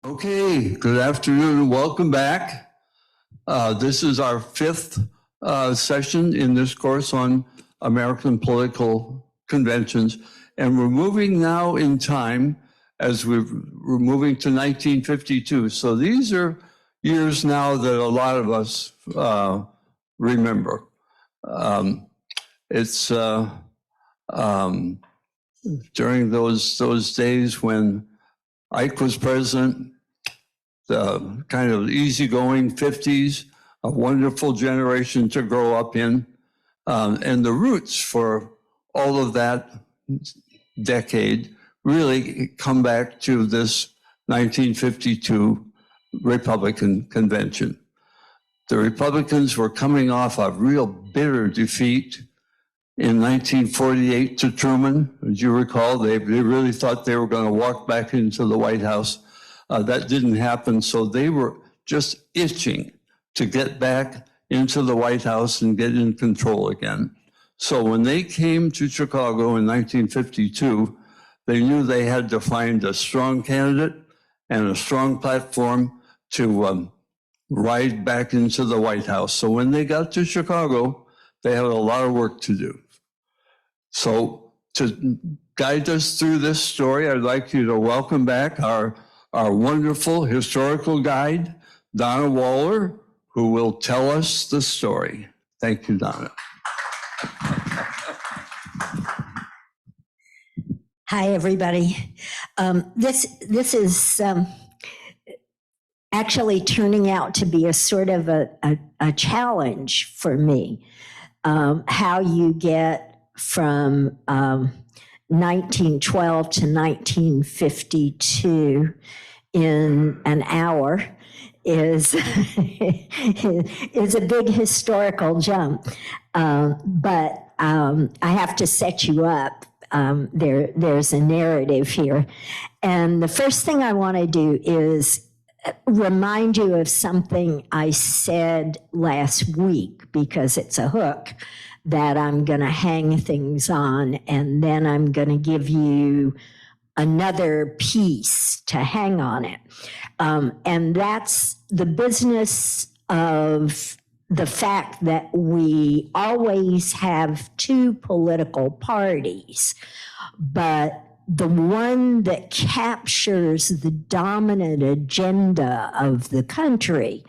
Okay, good afternoon and welcome back. This is our fifth session in this course on American political conventions. And we're moving now in time as we're moving to 1952. So these are years now that a lot of us remember. It's during those days when Ike was president, the kind of easygoing 50s, a wonderful generation to grow up in. And the roots for all of that decade really come back to this 1952 Republican convention. The Republicans were coming off a real bitter defeat in 1948 to Truman. As you recall, they really thought they were going to walk back into the White House. That didn't happen, so they were just itching to get back into the White House and get in control again. So when they came to Chicago in 1952, they knew they had to find a strong candidate and a strong platform to ride back into the White House. So when they got to Chicago, they had a lot of work to do. So to guide us through this story, I'd like you to welcome back our wonderful historical guide, Donna Waller, who will tell us the story. Thank you, Donna. Hi, everybody. This is actually turning out to be a sort of a challenge for me. How you get from 1912 to 1952 in an hour is a big historical jump. But I have to set you up. There's a narrative here. And the first thing I want to do is remind you of something I said last week, because it's a hook that I'm going to hang things on, and then I'm going to give you another piece to hang on it. And that's the business of the fact that we always have two political parties, but the one that captures the dominant agenda of the country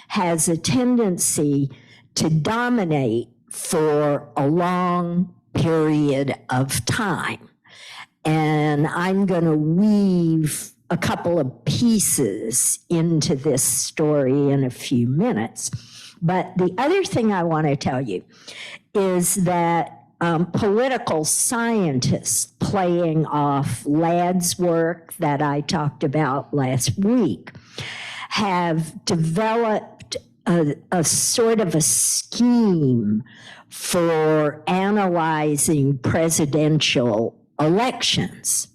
has a tendency to dominate for a long period of time. And I'm going to weave a couple of pieces into this story in a few minutes. But the other thing I want to tell you is that political scientists, playing off Ladd's work that I talked about last week, have developed a sort of a scheme for analyzing presidential elections.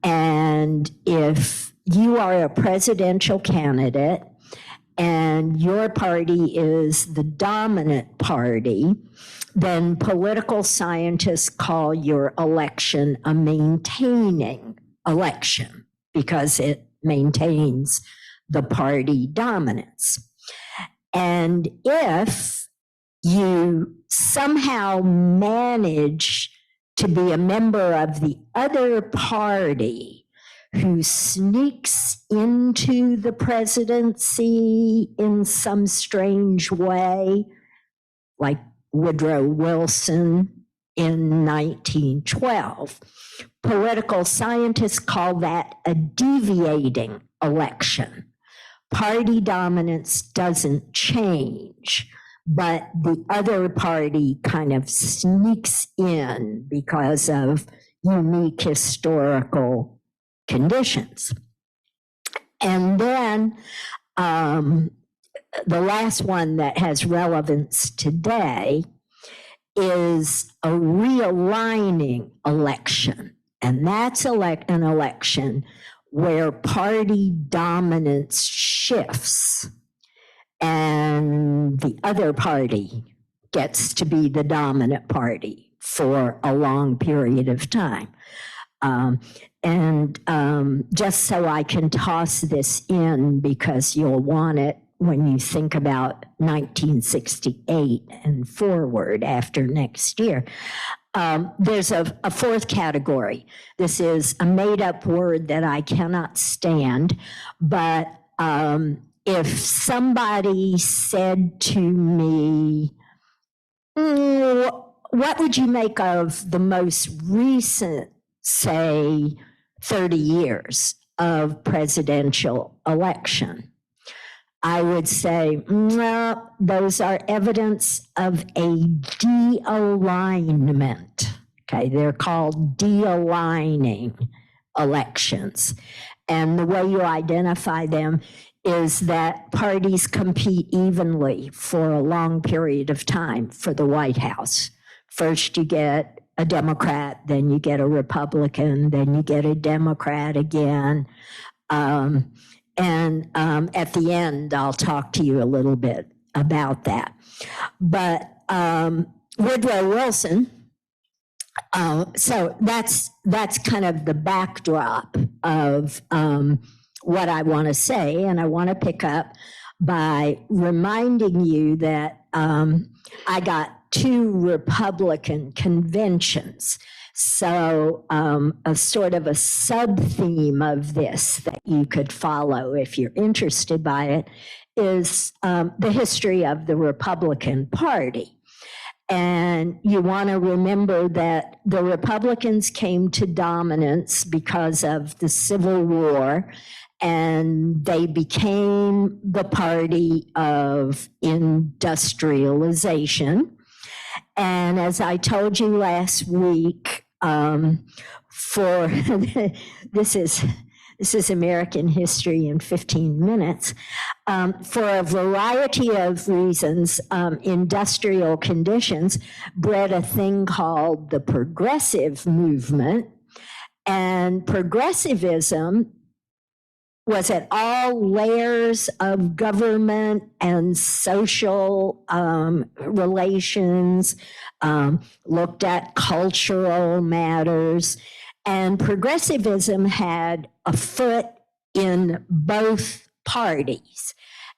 And if you are a presidential candidate and your party is the dominant party, then political scientists call your election a maintaining election because it maintains the party dominance. And if you somehow manage to be a member of the other party who sneaks into the presidency in some strange way, like Woodrow Wilson in 1912, political scientists call that a deviating election. Party dominance doesn't change, but the other party kind of sneaks in because of unique historical conditions. And then the last one that has relevance today is a realigning election. And that's an election where party dominance shifts and the other party gets to be the dominant party for a long period of time. Just so I can toss this in because you'll want it when you think about 1968 and forward after next year. There's a fourth category. This is a made-up word that I cannot stand, but if somebody said to me, what would you make of the most recent, say, 30 years of presidential election? I would say, no, those are evidence of a de-alignment. Okay, they're called de-aligning elections. And the way you identify them is that parties compete evenly for a long period of time for the White House. First you get a Democrat, then you get a Republican, then you get a Democrat again. At the end, I'll talk to you a little bit about that. But Woodrow Wilson, so that's kind of the backdrop of what I want to say. And I want to pick up by reminding you that I got 2 Republican conventions. So a sort of a sub-theme of this that you could follow if you're interested by it is the history of the Republican Party. And you want to remember that the Republicans came to dominance because of the Civil War, and they became the party of industrialization. And as I told you last week, for this is American history in 15 minutes. For a variety of reasons, industrial conditions bred a thing called the progressive movement. And progressivism was at all layers of government and social relations, looked at cultural matters, and progressivism had a foot in both parties.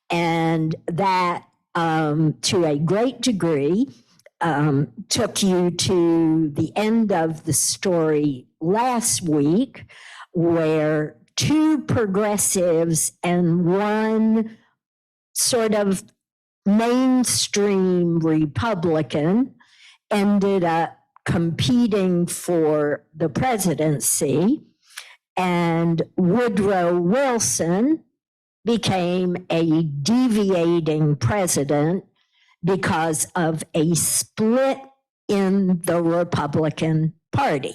And that, to a great degree, took you to the end of the story last week, where 2 progressives and 1 sort of mainstream Republican ended up competing for the presidency, and Woodrow Wilson became a deviating president because of a split in the Republican Party.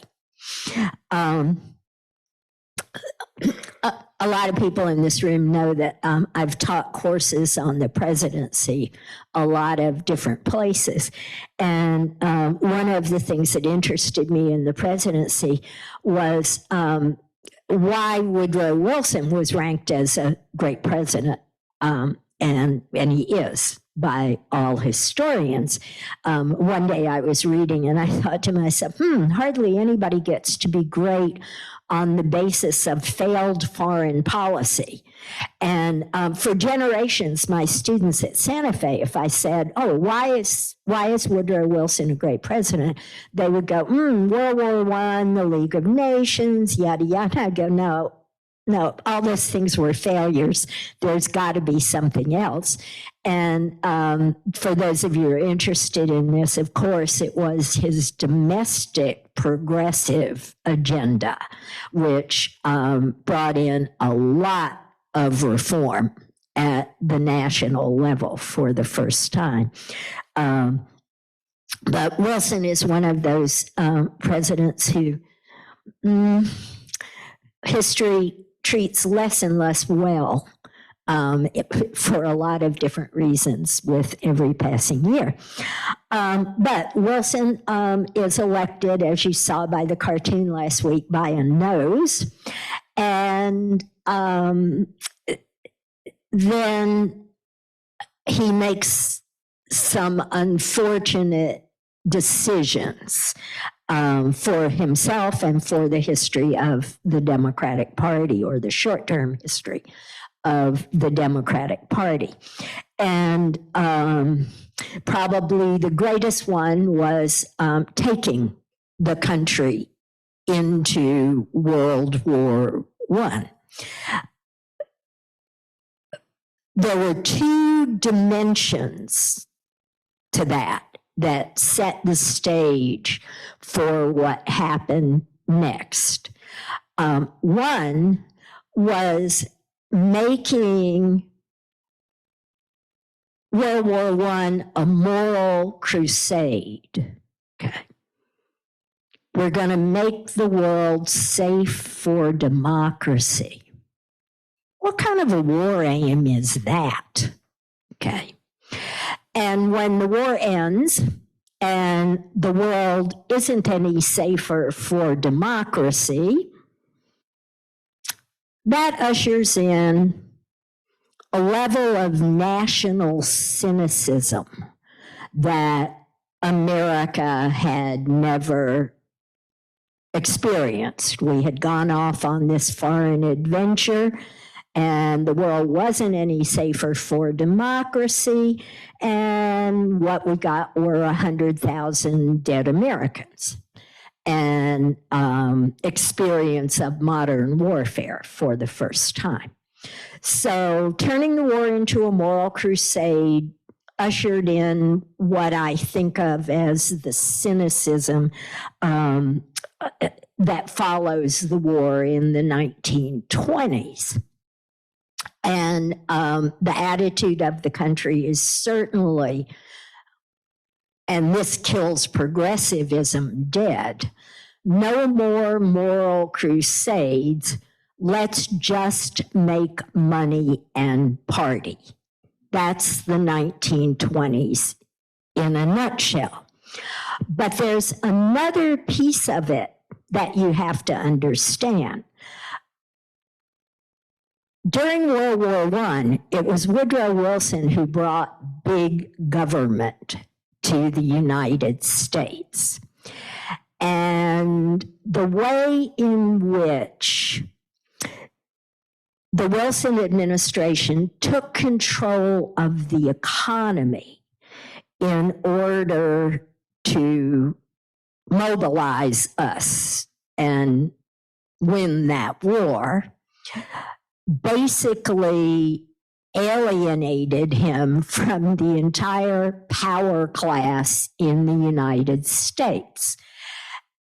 A lot of people in this room know that I've taught courses on the presidency a lot of different places. And one of the things that interested me in the presidency was why Woodrow Wilson was ranked as a great president, and he is by all historians. One day I was reading and I thought to myself, hardly anybody gets to be great on the basis of failed foreign policy. And for generations, my students at Santa Fe, if I said, why is Woodrow Wilson a great president? They would go, World War I, the League of Nations, yada, yada. I go, no, all those things were failures. There's got to be something else. And for those of you who are interested in this, of course, it was his domestic progressive agenda, which brought in a lot of reform at the national level for the first time. But Wilson is one of those presidents who history treats less and less well for a lot of different reasons with every passing year. But Wilson is elected, as you saw by the cartoon last week, by a nose. And then he makes some unfortunate decisions. for himself and for the history of the Democratic Party, or the short-term history of the Democratic Party. And probably the greatest one was taking the country into World War I. There were two dimensions to that set the stage for what happened next. One was making World War I a moral crusade. Okay. We're going to make the world safe for democracy. What kind of a war aim is that? Okay. And when the war ends and the world isn't any safer for democracy, that ushers in a level of national cynicism that America had never experienced. We had gone off on this foreign adventure, and the world wasn't any safer for democracy, and what we got were 100,000 dead Americans, and experience of modern warfare for the first time. So turning the war into a moral crusade ushered in what I think of as the cynicism that follows the war in the 1920s. And the attitude of the country is certainly, and this kills progressivism dead, no more moral crusades. Let's just make money and party. That's the 1920s in a nutshell. But there's another piece of it that you have to understand. During World War I, it was Woodrow Wilson who brought big government to the United States. And the way in which the Wilson administration took control of the economy in order to mobilize us and win that war basically alienated him from the entire power class in the United States.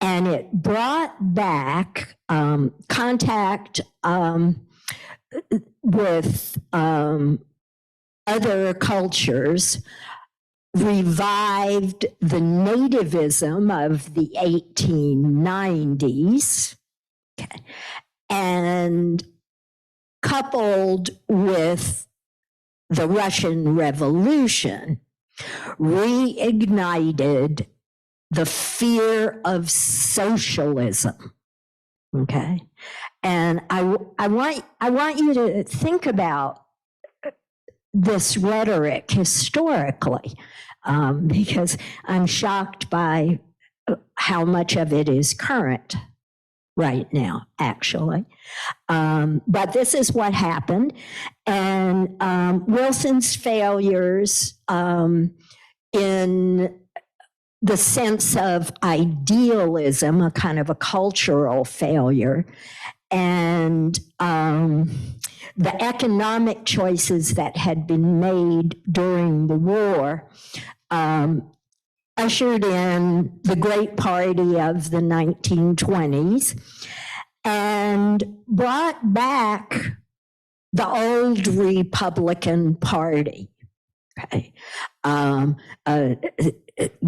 And it brought back contact with other cultures, revived the nativism of the 1890s, okay, and coupled with the Russian Revolution, reignited the fear of socialism. Okay. And I want you to think about this rhetoric historically, because I'm shocked by how much of it is current right now, actually. But this is what happened. And Wilson's failures in the sense of idealism, a kind of a cultural failure, and the economic choices that had been made during the war ushered in the Great Party of the 1920s and brought back the old Republican Party. Okay.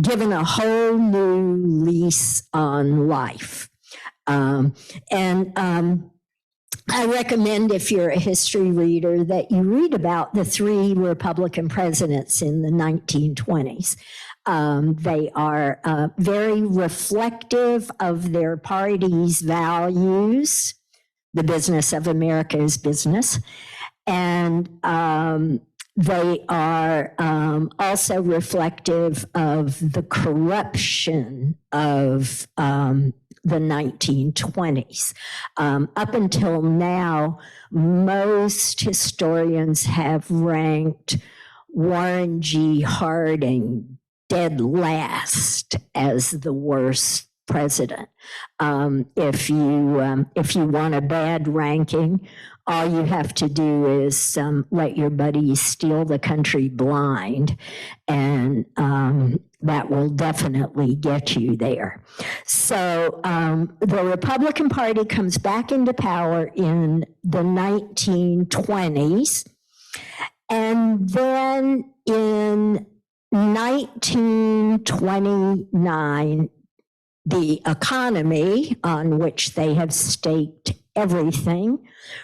Given a whole new lease on life. I recommend, if you're a history reader, that you read about the three Republican presidents in the 1920s. They are very reflective of their party's values. The business of America is business. And They are also reflective of the corruption of the 1920s. Up until now, most historians have ranked Warren G. Harding dead last as the worst president. If you want a bad ranking, all you have to do is let your buddies steal the country blind, and that will definitely get you there. So the Republican Party comes back into power in the 1920s, and then in 1929, the economy, on which they have staked everything,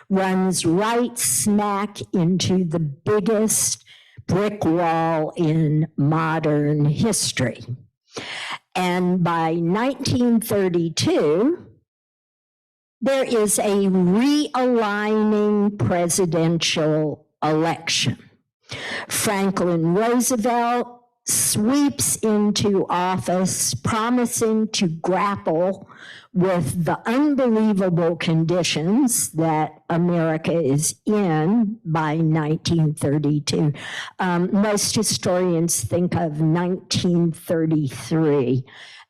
runs right smack into the biggest brick wall in modern history. And by 1932, there is a realigning presidential election. Franklin Roosevelt sweeps into office, promising to grapple with the unbelievable conditions that America is in by 1932. Most historians think of 1933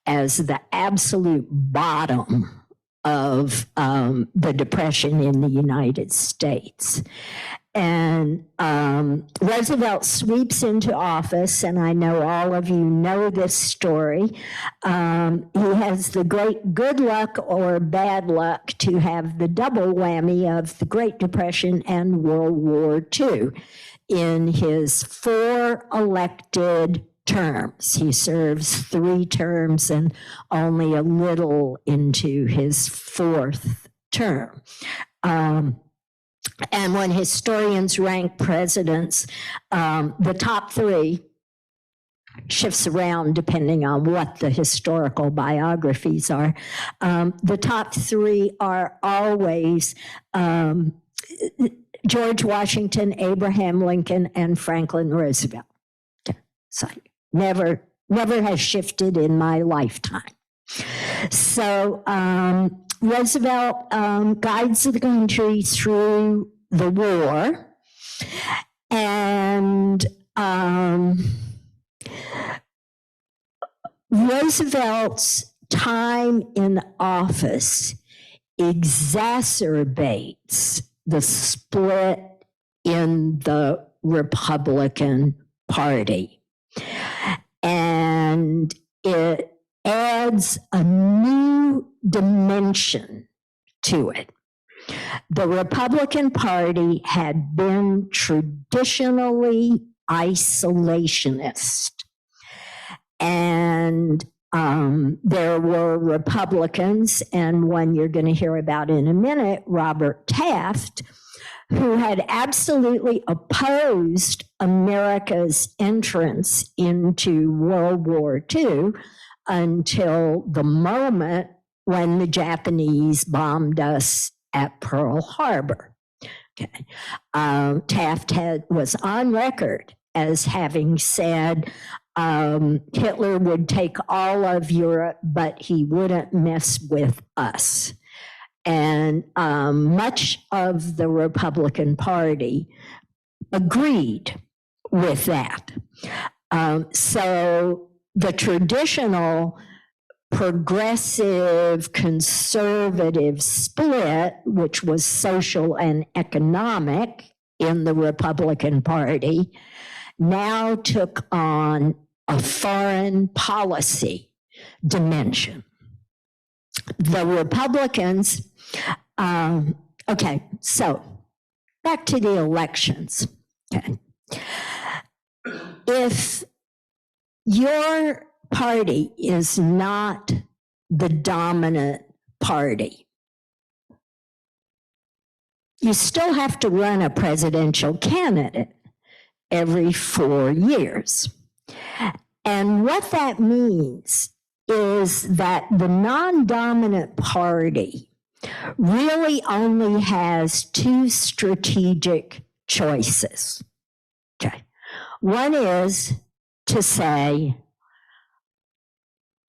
as the absolute bottom of the Depression in the United States. And Roosevelt sweeps into office, and I know all of you know this story. He has the great good luck or bad luck to have the double whammy of the Great Depression and World War II in his 4 elected terms. He serves 3 terms and only a little into his 4th term. And when historians rank presidents, the top 3 shifts around depending on what the historical biographies are. The top 3 are always George Washington, Abraham Lincoln, and Franklin Roosevelt. So never has shifted in my lifetime. So Roosevelt guides the country through the war, and Roosevelt's time in office exacerbates the split in the Republican Party, and it adds a new dimension to it. The Republican Party had been traditionally isolationist, and there were Republicans, and one you're going to hear about in a minute, Robert Taft, who had absolutely opposed America's entrance into World War II until the moment when the Japanese bombed us at Pearl Harbor. Okay. Taft was on record as having said Hitler would take all of Europe, but he wouldn't mess with us. And much of the Republican Party agreed with that. So the traditional progressive conservative split, which was social and economic in the Republican Party, now took on a foreign policy dimension. The Republicans, okay, so back to the elections. Okay. If your party is not the dominant party, you still have to run a presidential candidate every 4 years. And what that means is that the non-dominant party really only has 2 strategic choices. Okay. One is to say,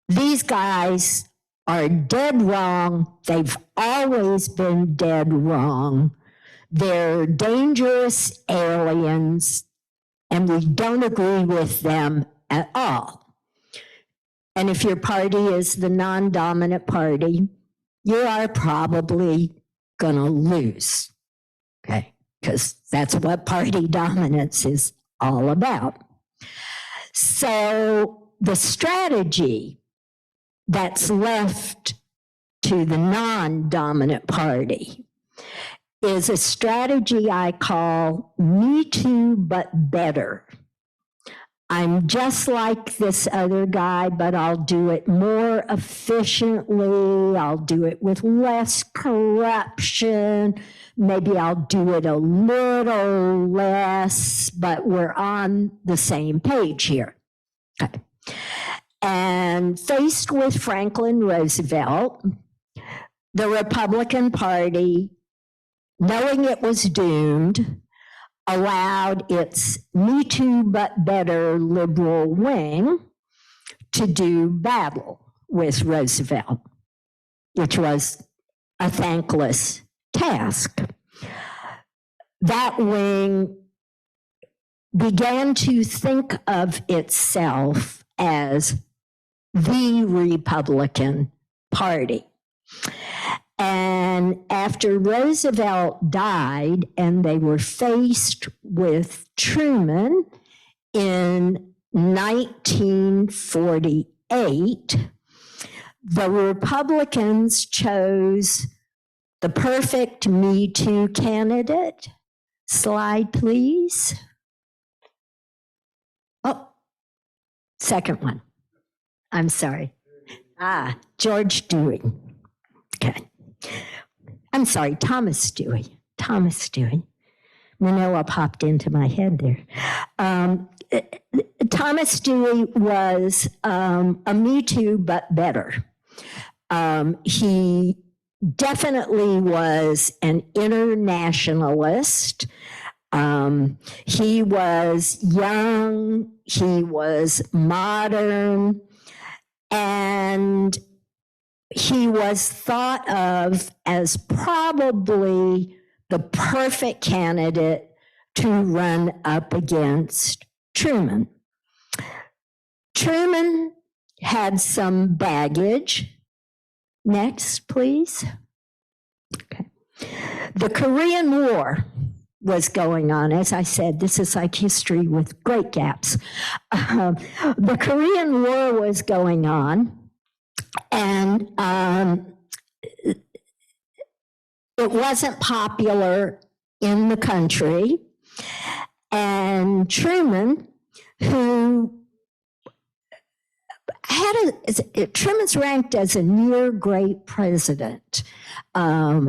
these guys are dead wrong. They've always been dead wrong. They're dangerous aliens, and we don't agree with them at all. And if your party is the non-dominant party, you are probably going to lose, okay? Because that's what party dominance is all about. So the strategy that's left to the non-dominant party is a strategy I call me too, but better. I'm just like this other guy, but I'll do it more efficiently. I'll do it with less corruption. Maybe I'll do it a little less, but we're on the same page here. Okay. And faced with Franklin Roosevelt, the Republican Party, knowing it was doomed, allowed its Me Too but better liberal wing to do battle with Roosevelt, which was a thankless task. That wing began to think of itself as the Republican Party. And after Roosevelt died and they were faced with Truman in 1948, the Republicans chose the perfect Me Too candidate. Slide, please. Oh, second one. I'm sorry. George Dewey. Okay. I'm sorry, Thomas Dewey. Thomas Dewey. Manila popped into my head there. Thomas Dewey was a Me Too, but better. He definitely was an internationalist. He was young, he was modern, and he was thought of as probably the perfect candidate to run up against Truman. Truman had some baggage. Next, please. Okay. The Korean War was going on. As I said, this is like history with great gaps. The Korean War was going on. And it wasn't popular in the country. And Truman, who Truman's ranked as a near great president.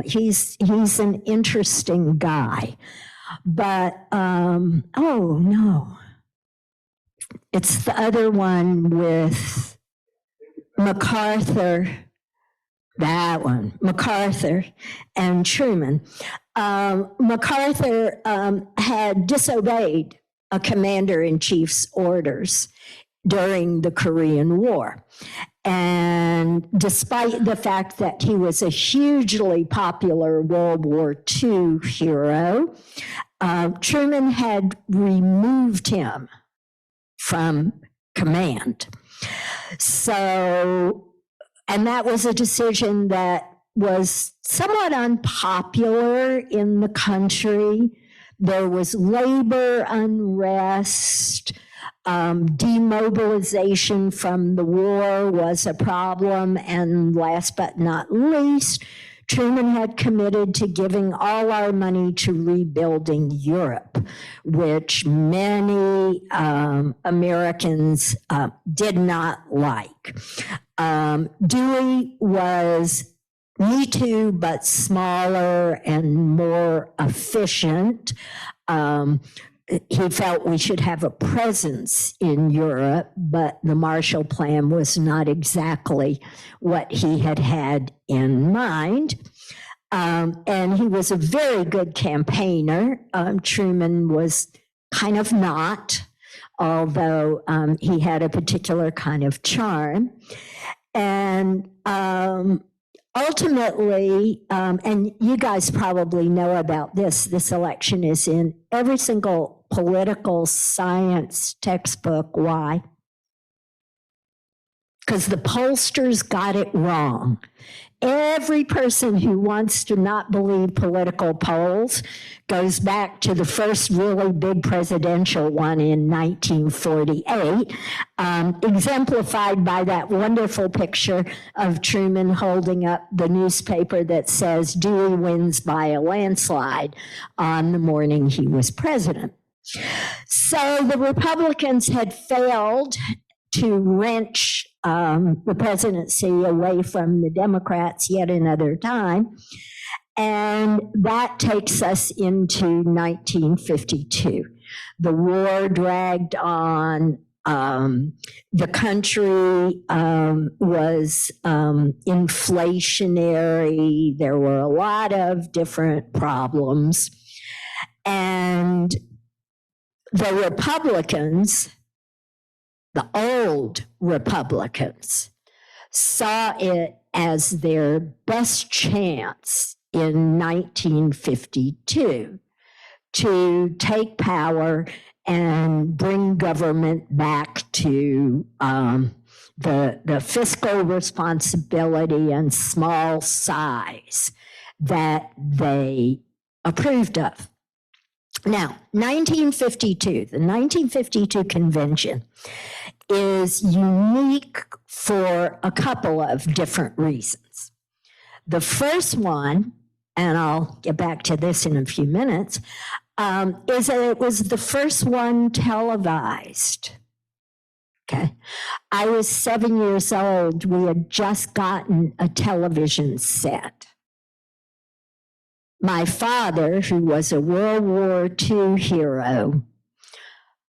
He's an interesting guy. But, oh no, it's the other one with MacArthur, that one, MacArthur and Truman. MacArthur had disobeyed a commander-in-chief's orders during the Korean War. And despite the fact that he was a hugely popular World War II hero, Truman had removed him from command. So, and that was a decision that was somewhat unpopular in the country. There was labor unrest. Demobilization from the war was a problem. And last but not least, Truman had committed to giving all our money to rebuilding Europe, which many Americans did not like. Dewey was Me Too, but smaller and more efficient. He felt we should have a presence in Europe, but the Marshall Plan was not exactly what he had had in mind. And he was a very good campaigner. Truman was kind of not, although he had a particular kind of charm. And ultimately, and you guys probably know about this election is in every single political science textbook. Why? Because the pollsters got it wrong. Every person who wants to not believe political polls goes back to the first really big presidential one in 1948, exemplified by that wonderful picture of Truman holding up the newspaper that says Dewey wins by a landslide on the morning he was president. So the Republicans had failed to wrench the presidency away from the Democrats yet another time. And that takes us into 1952. The war dragged on. The country was inflationary. There were a lot of different problems. And the Republicans, the old Republicans, saw it as their best chance in 1952 to take power and bring government back to the fiscal responsibility and small size that they approved of. Now, the 1952 convention is unique for a couple of different reasons. The first one, and I'll get back to this in a few minutes, is that it was the first one televised. Okay. I was 7 years old. We had just gotten a television set. My father, who was a World War II hero,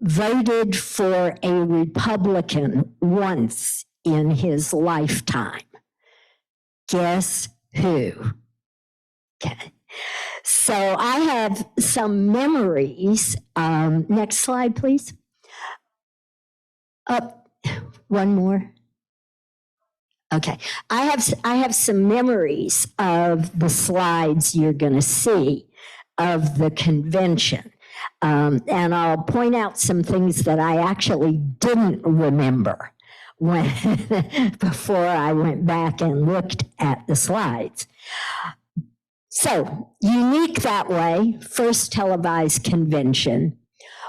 voted for a Republican once in his lifetime. Guess who? Okay. So I have some memories. Next slide, please. Up, one more. Okay, I have some memories of the slides you're going to see of the convention. And I'll point out some things that I actually didn't remember when before I went back and looked at the slides. So, unique that way, first televised convention,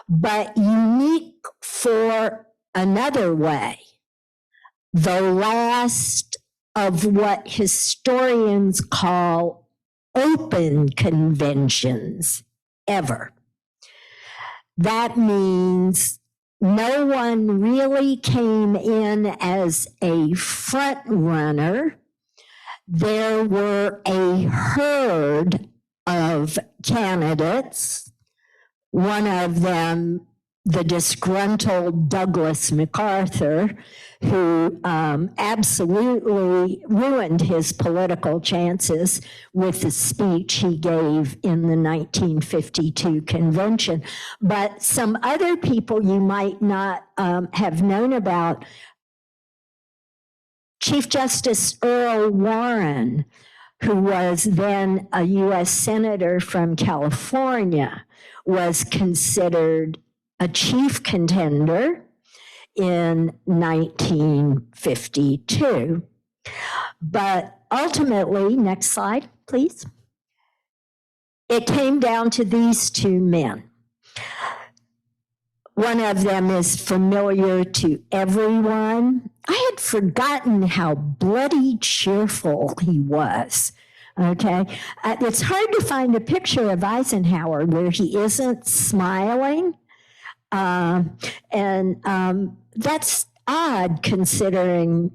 but unique for another way. The last of what historians call open conventions ever. That means no one really came in as a front runner. There were a herd of candidates, one of them the disgruntled Douglas MacArthur, who absolutely ruined his political chances with the speech he gave in the 1952 convention. But some other people you might not have known about. Chief Justice Earl Warren, who was then a U.S. Senator from California, was considered a chief contender in 1952. But ultimately, next slide, please. It came down to these two men. One of them is familiar to everyone. I had forgotten how bloody cheerful he was. Okay, it's hard to find a picture of Eisenhower where he isn't smiling. That's odd considering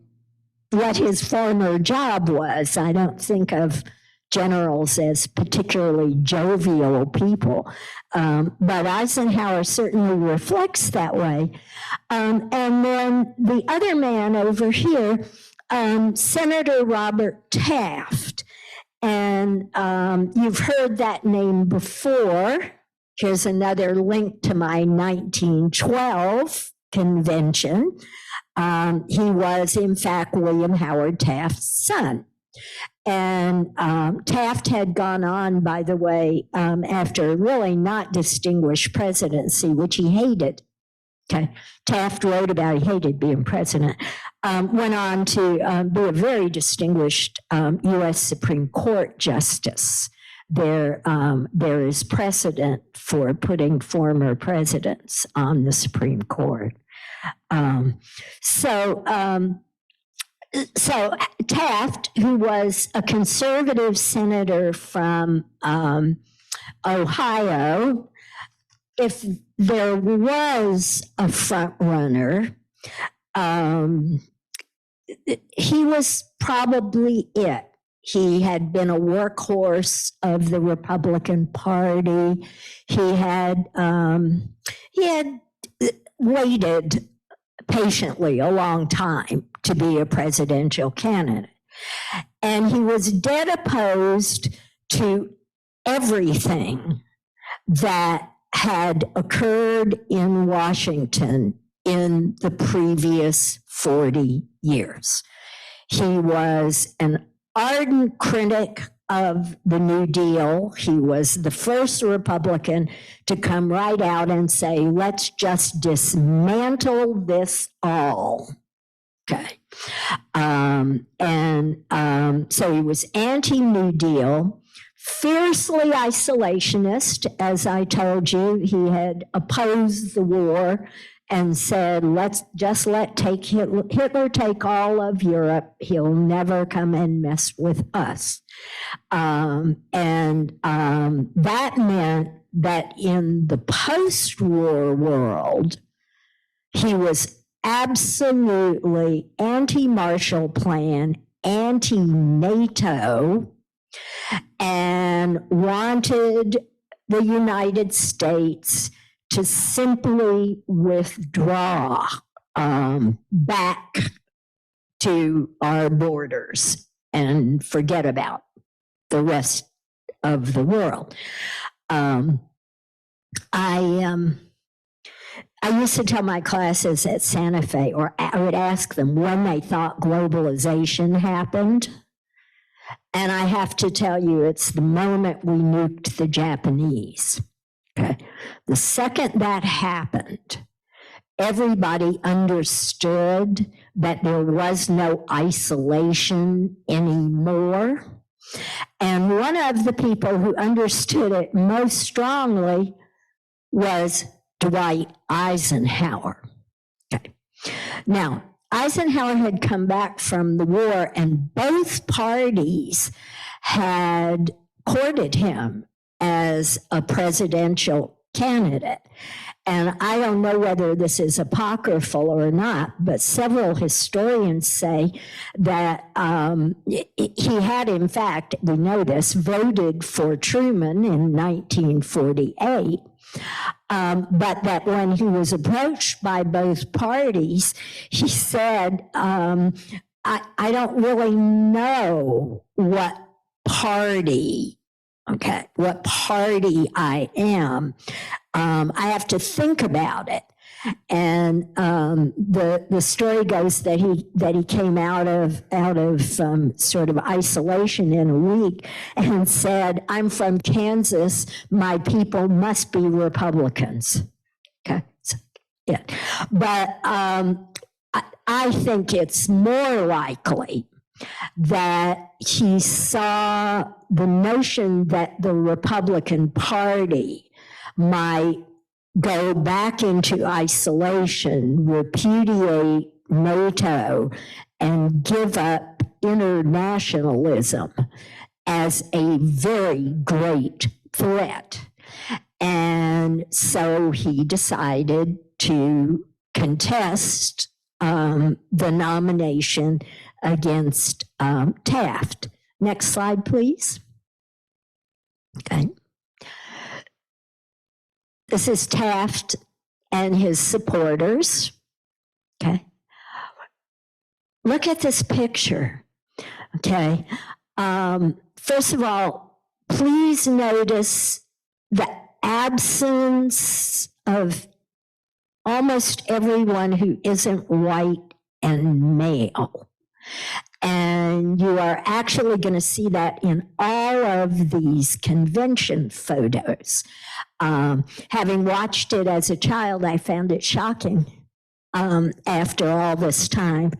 what his former job was. I don't think of generals as particularly jovial people, but Eisenhower certainly reflects that way. And then the other man over here, Senator Robert Taft. And you've heard that name before. Here's another link to my 1912 convention. He was, in fact, William Howard Taft's son. And Taft had gone on, by the way, after a really not distinguished presidency, which he hated. Okay, Taft wrote about he hated being president. Went on to be a very distinguished U.S. Supreme Court justice. There is precedent for putting former presidents on the Supreme Court. So Taft, who was a conservative senator from Ohio, if there was a front runner, he was probably it. He had been a workhorse of the Republican Party. He had waited patiently a long time to be a presidential candidate. And he was dead opposed to everything that had occurred in Washington in the previous 40 years. He was an ardent critic of the New Deal. He was the first Republican to come right out and say, let's just dismantle this all. Okay. So he was anti-New Deal, fiercely isolationist, as I told you. He had opposed the war and said, let's just let Hitler take all of Europe. He'll never come and mess with us. That meant that in the post-war world, he was absolutely anti-Marshall Plan, anti-NATO, and wanted the United States to simply withdraw back to our borders and forget about the rest of the world. I used to tell my classes at Santa Fe, or I would ask them when they thought globalization happened. And I have to tell you, it's the moment we nuked the Japanese. Okay. The second that happened, everybody understood that there was no isolation anymore. And one of the people who understood it most strongly was Dwight Eisenhower. Okay. Now, Eisenhower had come back from the war, and both parties had courted him as a presidential candidate. And I don't know whether this is apocryphal or not, but several historians say that he had, in fact, we know this, voted for Truman in 1948. But that when he was approached by both parties, he said, I don't really know what party I am. I have to think about it. And the story goes that he came out of sort of isolation in a week and said, I'm from Kansas, my people must be Republicans. Okay, so, yeah. But I think it's more likely that he saw the notion that the Republican Party might go back into isolation, repudiate NATO, and give up internationalism as a very great threat. And so he decided to contest the nomination against Taft. Next slide, please. Okay. This is Taft and his supporters. Okay. Look at this picture. Okay. First of all, please notice that absence of almost everyone who isn't white and male. And you are actually going to see that in all of these convention photos. Having watched it as a child, I found it shocking after all this time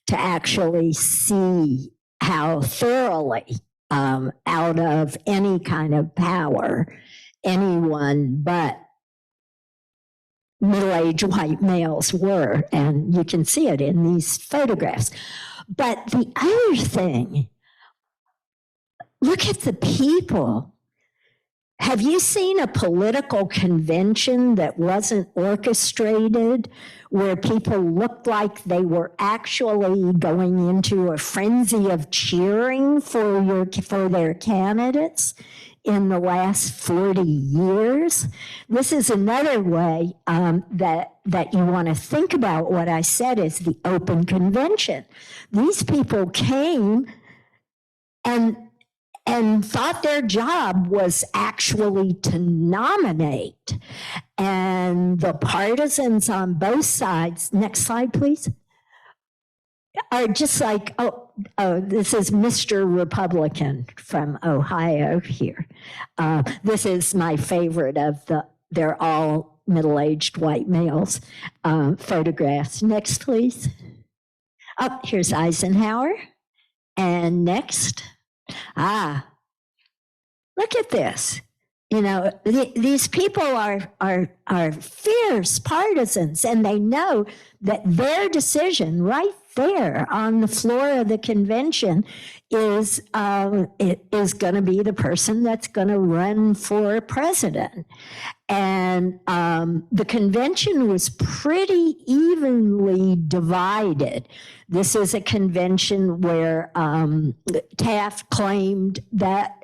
to actually see how thoroughly out of any kind of power anyone but middle-aged white males were, and you can see it in these photographs. But the other thing, look at the people. Have you seen a political convention that wasn't orchestrated, where people looked like they were actually going into a frenzy of cheering for their candidates in the last 40 years? This is another way that you want to think about what I said is the open convention. These people came and thought their job was actually to nominate. And the partisans on both sides, next slide, please, are just like, oh, this is Mr. Republican from Ohio here. This is my favorite of they're all middle-aged white males photographs. Next, please. Oh, here's Eisenhower. And next. Look at this. You know, these people are fierce partisans, and they know that their decision right there on the floor of the convention is going to be the person that's going to run for president. And the convention was pretty evenly divided. This is a convention where Taft claimed that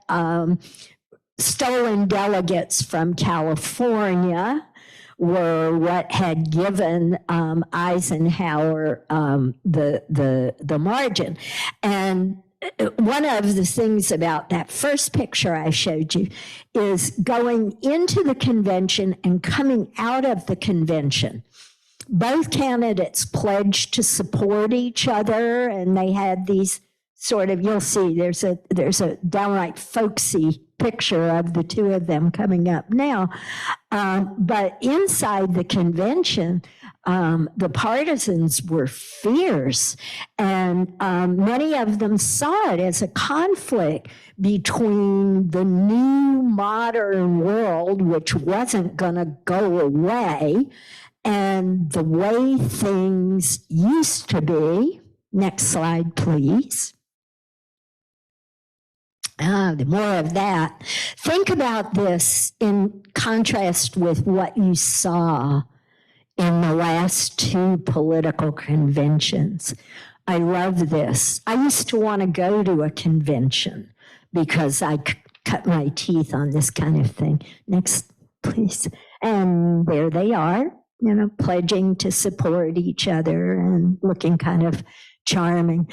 stolen delegates from California were what had given Eisenhower the margin. And one of the things about that first picture I showed you is going into the convention and coming out of the convention. Both candidates pledged to support each other, and they had these sort of, you'll see there's a downright folksy picture of the two of them coming up now. But inside the convention, the partisans were fierce, and many of them saw it as a conflict between the new modern world, which wasn't going to go away, and the way things used to be. Next slide, please. The more of that. Think about this in contrast with what you saw in the last two political conventions. I love this. I used to want to go to a convention because I cut my teeth on this kind of thing. Next, please. And there they are, you know, pledging to support each other and looking kind of charming.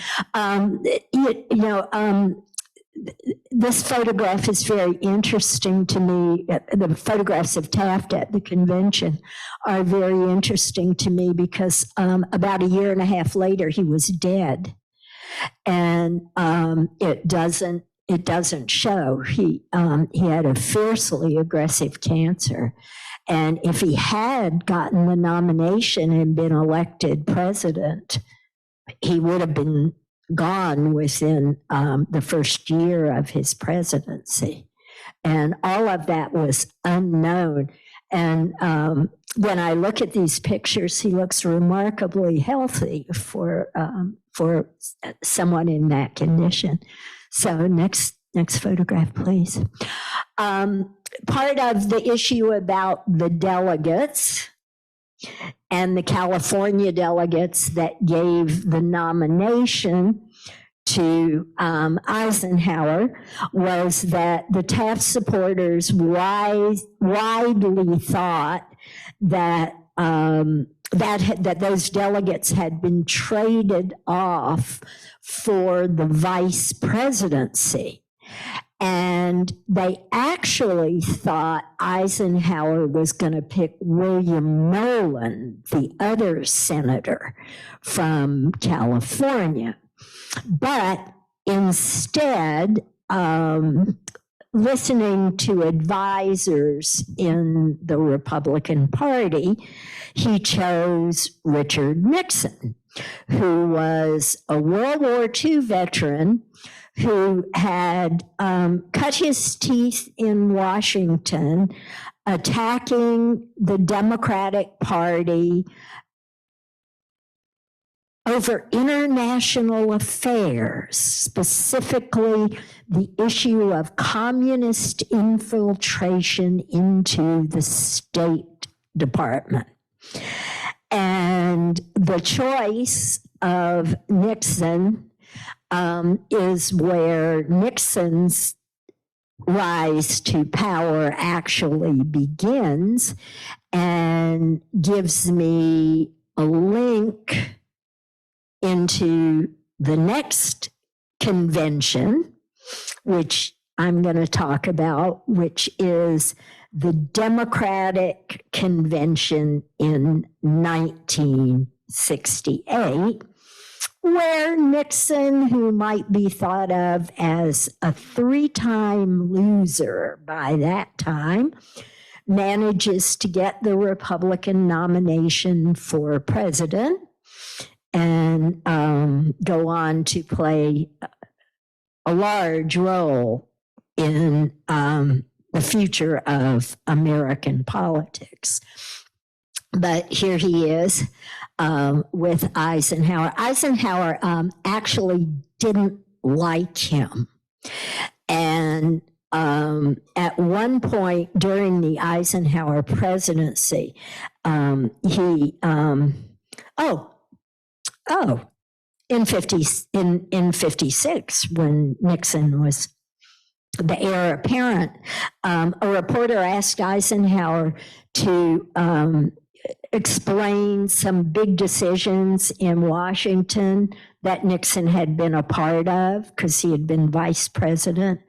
This photograph is very interesting to me. The photographs of Taft at the convention are very interesting to me because about a year and a half later, he was dead. And it doesn't show. He had a fiercely aggressive cancer. And if he had gotten the nomination and been elected president, he would have been gone within the first year of his presidency. And all of that was unknown. And when I look at these pictures, he looks remarkably healthy for someone in that condition. So next photograph, please. Part of the issue about the delegates and the California delegates that gave the nomination to Eisenhower was that the Taft supporters widely thought that that those delegates had been traded off for the vice presidency. And they actually thought Eisenhower was going to pick William Nolan, the other senator from California. But instead, listening to advisors in the Republican Party, he chose Richard Nixon, who was a World War II veteran who had cut his teeth in Washington, attacking the Democratic Party over international affairs, specifically the issue of communist infiltration into the State Department. And the choice of Nixon is where Nixon's rise to power actually begins, and gives me a link into the next convention, which I'm going to talk about, which is the Democratic Convention in 1968, where Nixon, who might be thought of as a three-time loser by that time, manages to get the Republican nomination for president and go on to play a large role in the future of American politics. But here he is with Eisenhower. Eisenhower actually didn't like him. And at one point during the Eisenhower presidency, in 56, when Nixon was the heir apparent, a reporter asked Eisenhower to explain some big decisions in Washington that Nixon had been a part of because he had been vice president.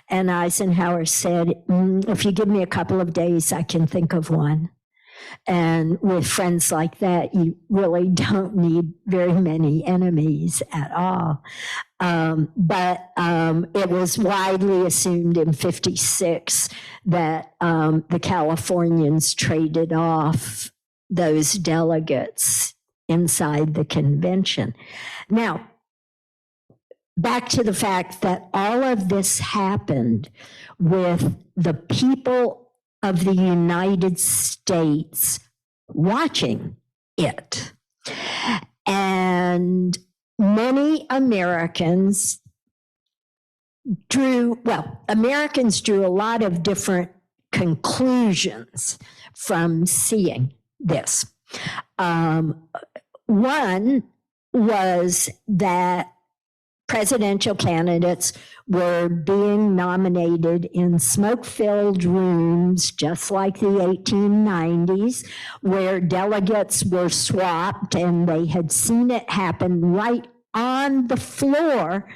And Eisenhower said, if you give me a couple of days, I can think of one. And with friends like that, you really don't need very many enemies at all. But it was widely assumed in 56 that the Californians traded off those delegates inside the convention. Now, back to the fact that all of this happened with the people of the United States watching it. And many Americans drew a lot of different conclusions from seeing this. One was that presidential candidates were being nominated in smoke-filled rooms, just like the 1890s, where delegates were swapped, and they had seen it happen right on the floor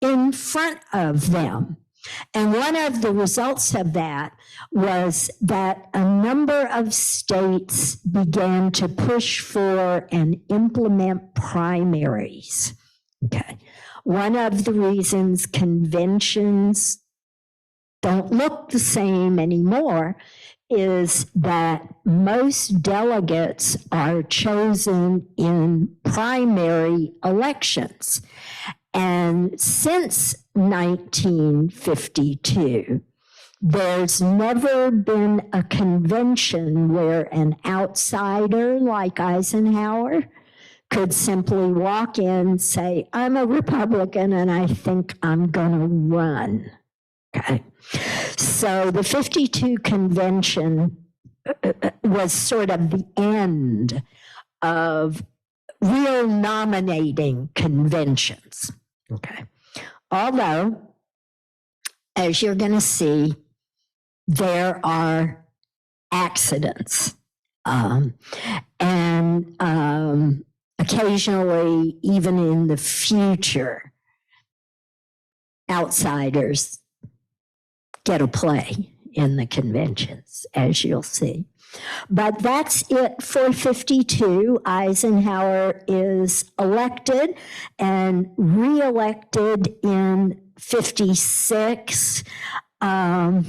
in front of them. And one of the results of that was that a number of states began to push for and implement primaries. Okay. One of the reasons conventions don't look the same anymore is that most delegates are chosen in primary elections. And since 1952, there's never been a convention where an outsider like Eisenhower could simply walk in, say, I'm a Republican and I think I'm going to run. Okay. So the 52 convention was sort of the end of real nominating conventions. Okay. Although, as you're going to see, there are accidents. And occasionally, even in the future, outsiders get a play in the conventions, as you'll see. But that's it for 52. Eisenhower is elected and reelected in 56. And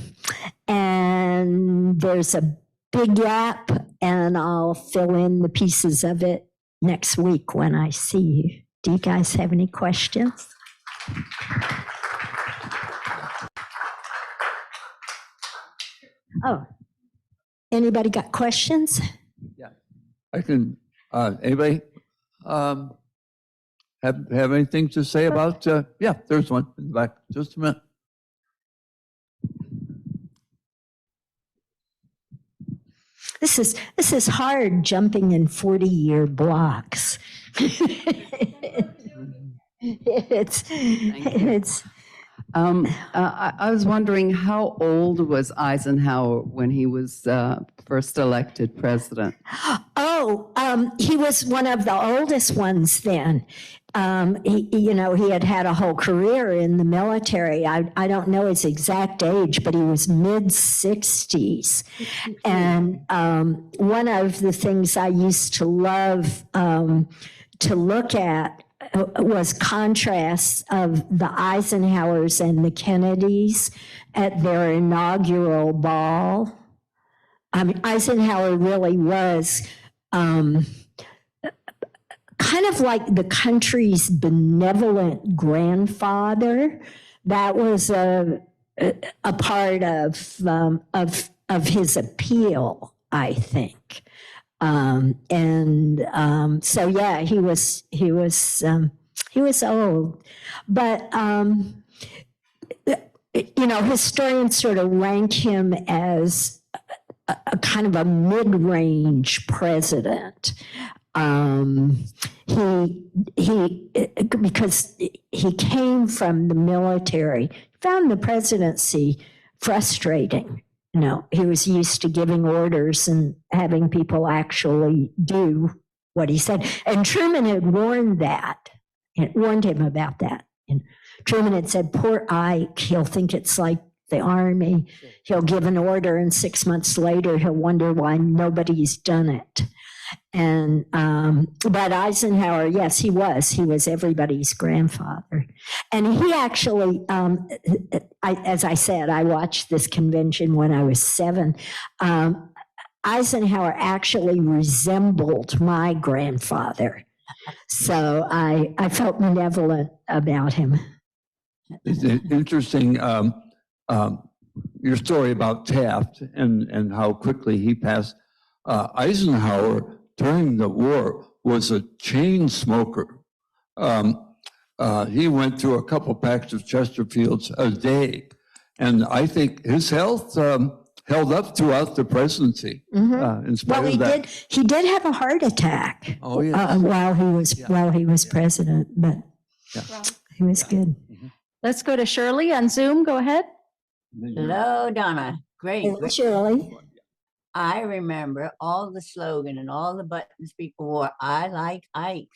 there's a big gap, and I'll fill in the pieces of it next week when I see you. Do you guys have any questions? Oh, anybody got questions? Yeah, I can. Anybody have anything to say about? Yeah, there's one in the back. Just a minute. This is hard, jumping in 40-year blocks. It's. I was wondering, how old was Eisenhower when he was first elected president? Oh, he was one of the oldest ones then. He had a whole career in the military. I don't know his exact age, but he was mid-60s. And one of the things I used to love to look at was contrasts of the Eisenhowers and the Kennedys at their inaugural ball. I mean, Eisenhower really was kind of like the country's benevolent grandfather. That was a part of his appeal, I think. So yeah, he was old, but historians sort of rank him as a kind of a mid-range president. Because he came from the military, found the presidency frustrating. He was used to giving orders and having people actually do what he said. And Truman had warned him about that. And Truman had said, poor Ike, he'll think it's like the army. He'll give an order and 6 months later, he'll wonder why nobody's done it. And, but Eisenhower, yes, he was everybody's grandfather. And he actually, as I said, I watched this convention when I was 7. Eisenhower actually resembled my grandfather. So I felt malevolent about him. It's interesting, your story about Taft and how quickly he passed. Eisenhower, during the war, was a chain smoker. He went through a couple packs of Chesterfields a day. And I think his health held up throughout the presidency. In spite of that. He did have a heart attack. Oh, yes. While he was president, but he was good. Let's go to Shirley on Zoom. Go ahead. Hello, Donna. Great. Shirley. I remember all the slogan and all the buttons people wore. I like Ike.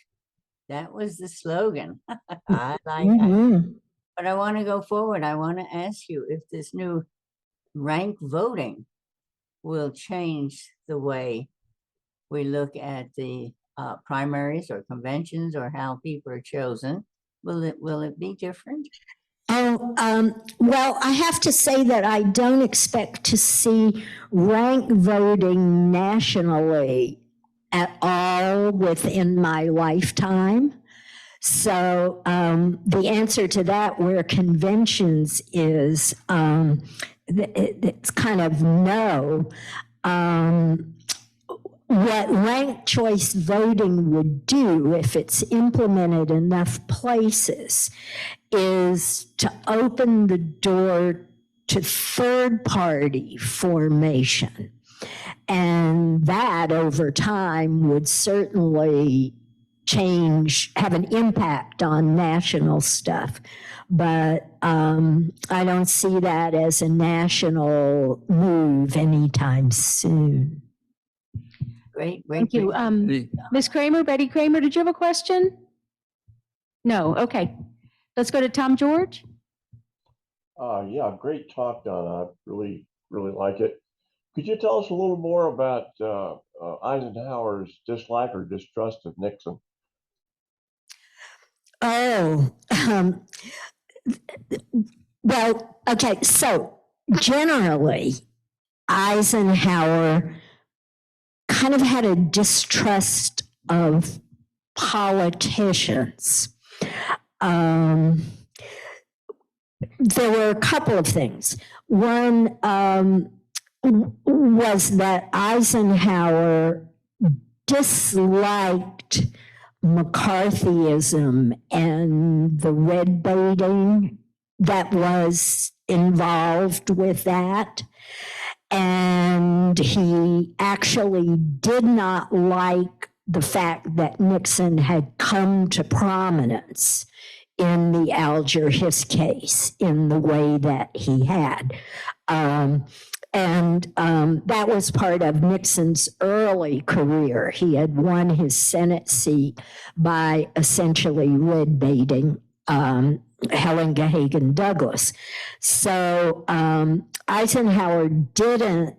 That was the slogan. I like Ike. But I want to go forward. I want to ask you if this new rank voting will change the way we look at the primaries or conventions or how people are chosen. Will it be different? Well, I have to say that I don't expect to see rank voting nationally at all within my lifetime. So the answer to that, where conventions is, it's kind of no. What ranked choice voting would do, if it's implemented enough places, is to open the door to third-party formation. And that over time would certainly have an impact on national stuff. But I don't see that as a national move anytime soon. Great. Thank you. Ms. Kramer, Betty Kramer, did you have a question? No, okay. Let's go to Tom George. Yeah, great talk, Donna. I really, really like it. Could you tell us a little more about Eisenhower's dislike or distrust of Nixon? Oh, well, okay. So generally, Eisenhower kind of had a distrust of politicians. There were a couple of things. One was that Eisenhower disliked McCarthyism and the red baiting that was involved with that. And he actually did not like the fact that Nixon had come to prominence in the Alger Hiss case in the way that he had. That was part of Nixon's early career. He had won his Senate seat by essentially red baiting Helen Gahagan Douglas. So Eisenhower didn't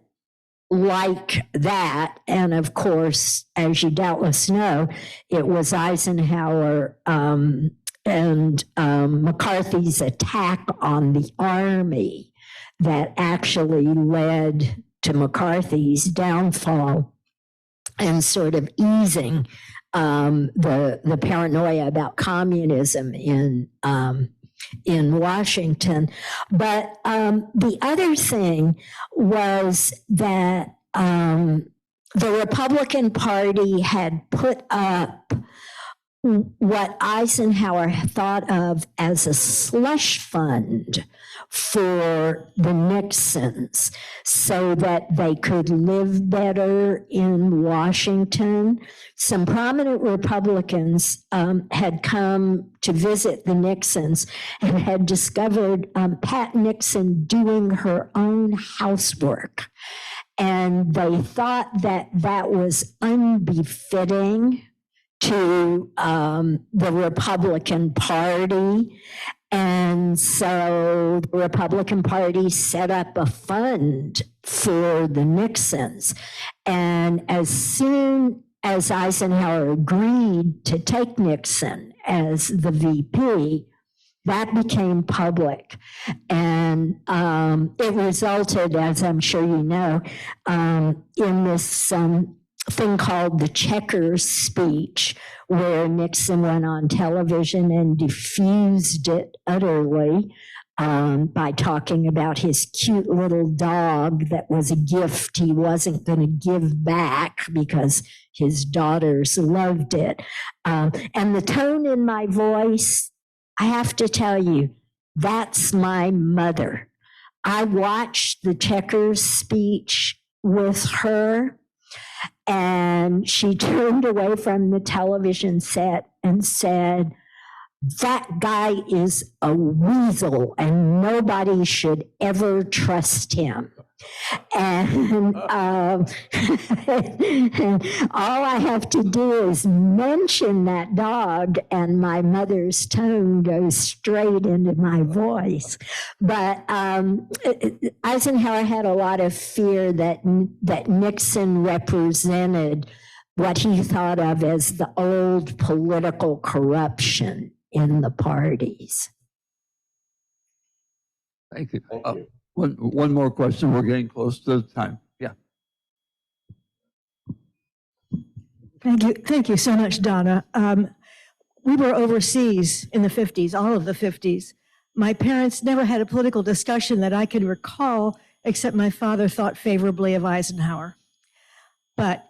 like that. And of course, as you doubtless know, it was Eisenhower and McCarthy's attack on the Army that actually led to McCarthy's downfall and sort of easing the paranoia about communism in Washington. But the other thing was that the Republican Party had put up what Eisenhower thought of as a slush fund for the Nixons so that they could live better in Washington. Some prominent Republicans had come to visit the Nixons and had discovered Pat Nixon doing her own housework. And they thought that that was unbefitting to the Republican Party. And so the Republican Party set up a fund for the Nixons. And as soon as Eisenhower agreed to take Nixon as the VP, that became public. And it resulted, as I'm sure you know, in this thing called the Checkers speech, where Nixon went on television and diffused it utterly by talking about his cute little dog that was a gift he wasn't going to give back because his daughters loved it. And the tone in my voice, I have to tell you, that's my mother. I watched the Checkers speech with her, and she turned away from the television set and said, "That guy is a weasel and nobody should ever trust him." And all I have to do is mention that dog and my mother's tone goes straight into my voice. But Eisenhower had a lot of fear that Nixon represented what he thought of as the old political corruption in the parties. Thank you. Thank you. One more question. We're getting close to the time. Yeah. Thank you so much, Donna. We were overseas in the 50s, all of the 50s. My parents never had a political discussion that I can recall, except my father thought favorably of Eisenhower. But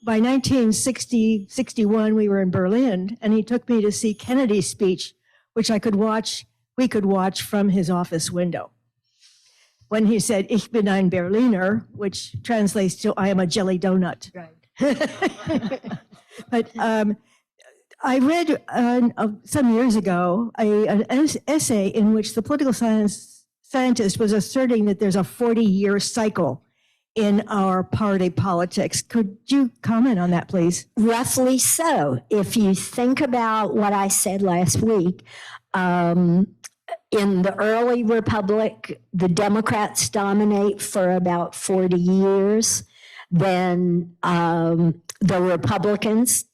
by 1960, 61, we were in Berlin, and he took me to see Kennedy's speech, which we could watch from his office window. When he said, "Ich bin ein Berliner," which translates to "I am a jelly donut." Right. But I read some years ago an essay in which the political scientist was asserting that there's a 40-year cycle in our party politics. Could you comment on that, please? Roughly so. If you think about what I said last week, in the early republic, the Democrats dominate for about 40 years. Then the Republicans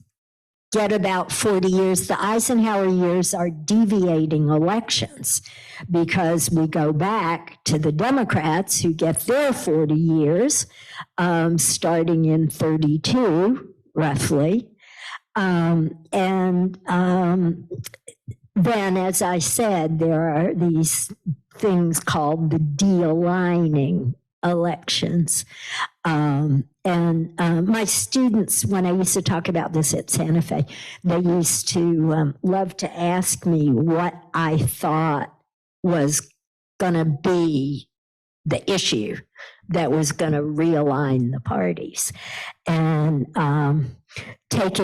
get about 40 years. The Eisenhower years are deviating elections because we go back to the Democrats who get their 40 years starting in 32, roughly. Then, as I said, there are these things called the de-aligning elections. My students, when I used to talk about this at Santa Fe, they used to love to ask me what I thought was going to be the issue that was going to realign the parties. And to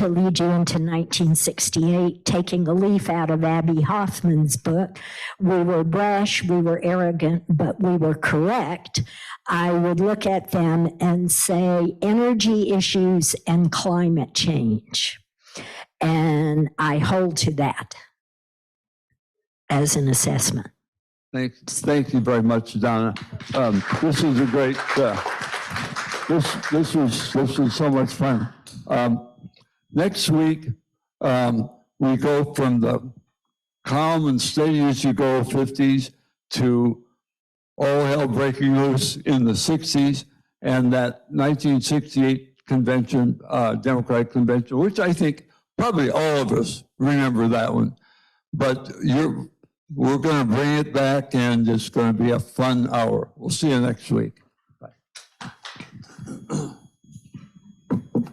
lead you into 1968, taking a leaf out of Abby Hoffman's book, we were brash, we were arrogant, but we were correct. I would look at them and say energy issues and climate change. And I hold to that as an assessment. Thank you very much, Donna. This is a great, this was so much fun. Next week, we go from the calm and steady as you go 50s to all hell breaking loose in the 60s, and that 1968 convention, Democratic convention, which I think probably all of us remember that one. But we're going to bring it back, and it's going to be a fun hour. We'll see you next week. Bye.